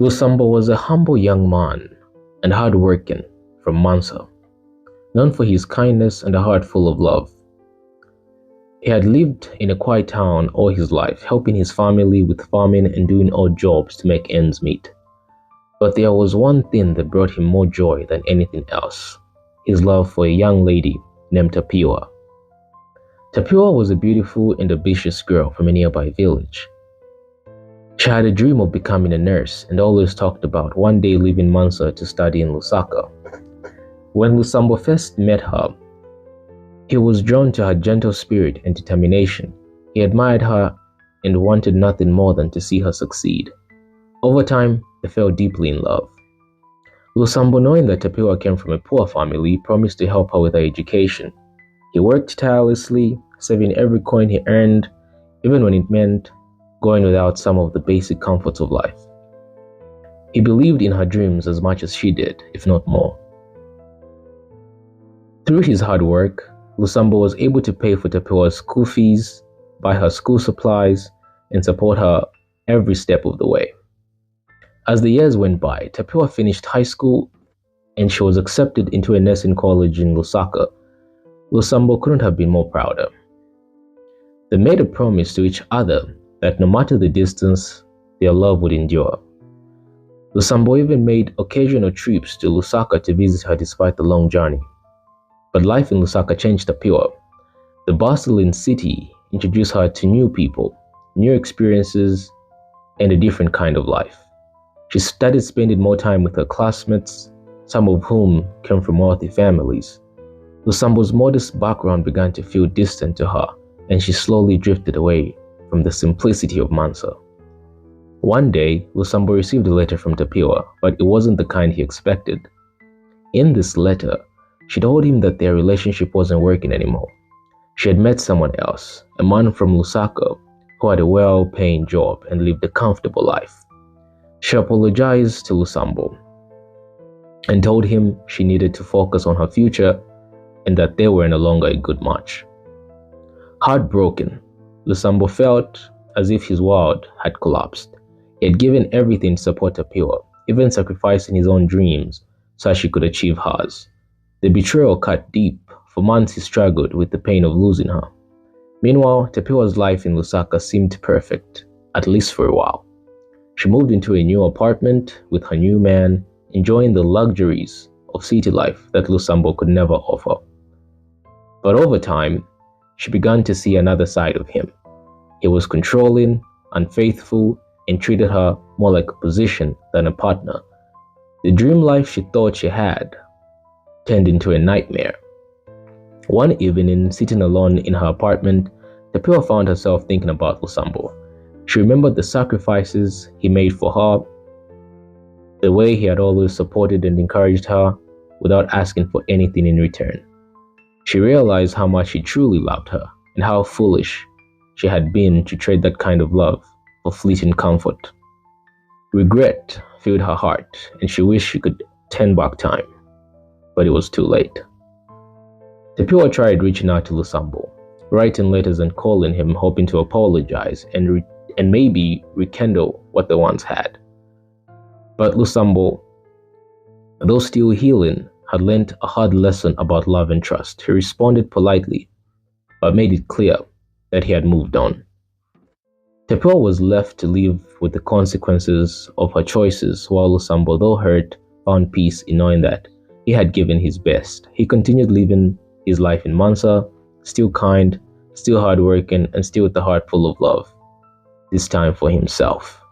Lusambo was a humble young man and hard-working from Mansa, known for his kindness and a heart full of love. He had lived in a quiet town all his life, helping his family with farming and doing odd jobs to make ends meet. But there was one thing that brought him more joy than anything else: his love for a young lady named Tapiwa. Tapiwa was a beautiful and ambitious girl from a nearby village. She had a dream of becoming a nurse and always talked about one day leaving Mansa to study in Lusaka. When Lusambo first met her, he was drawn to her gentle spirit and determination. He admired her and wanted nothing more than to see her succeed. Over time, they fell deeply in love. Lusambo, knowing that Tapiwa came from a poor family, promised to help her with her education. He worked tirelessly, saving every coin he earned, even when it meant going without some of the basic comforts of life. He believed in her dreams as much as she did, if not more. Through his hard work, Lusambo was able to pay for Tapiwa's school fees, buy her school supplies, and support her every step of the way. As the years went by, Tapiwa finished high school and she was accepted into a nursing college in Lusaka. Lusambo couldn't have been more prouder. They made a promise to each other that no matter the distance, their love would endure. Lusambo even made occasional trips to Lusaka to visit her despite the long journey. But life in Lusaka changed Tapiwa. The bustling city introduced her to new people, new experiences, and a different kind of life. She started spending more time with her classmates, some of whom came from wealthy families. Lusambo's modest background began to feel distant to her, and she slowly drifted away from the simplicity of Mansa. One day, Lusambo received a letter from Tapiwa, but it wasn't the kind he expected. In this letter, she told him that their relationship wasn't working anymore. She had met someone else, a man from Lusaka who had a well-paying job and lived a comfortable life. She apologized to Lusambo and told him she needed to focus on her future and that they were no longer a good match. Heartbroken, Lusambo felt as if his world had collapsed. He had given everything to support Tapiwa, even sacrificing his own dreams so she could achieve hers. The betrayal cut deep. For months he struggled with the pain of losing her. Meanwhile, Tapiwa's life in Lusaka seemed perfect, at least for a while. She moved into a new apartment with her new man, enjoying the luxuries of city life that Lusambo could never offer. But over time, she began to see another side of him. He was controlling, unfaithful, and treated her more like a possession than a partner. The dream life she thought she had turned into a nightmare. One evening, sitting alone in her apartment, Tapiwa found herself thinking about Lusambo. She remembered the sacrifices he made for her, the way he had always supported and encouraged her without asking for anything in return. She realized how much he truly loved her and how foolish she had been to trade that kind of love for fleeting comfort. Regret filled her heart and she wished she could turn back time, but it was too late. Tapiwa tried reaching out to Lusambo, writing letters and calling him, hoping to apologize and maybe rekindle what they once had. But Lusambo, though still healing, had learned a hard lesson about love and trust. He responded politely, but made it clear that he had moved on. Tapiwa was left to live with the consequences of her choices, while Lusambo, though hurt, found peace in knowing that he had given his best. He continued living his life in Mansa, still kind, still hardworking, and still with a heart full of love, this time for himself.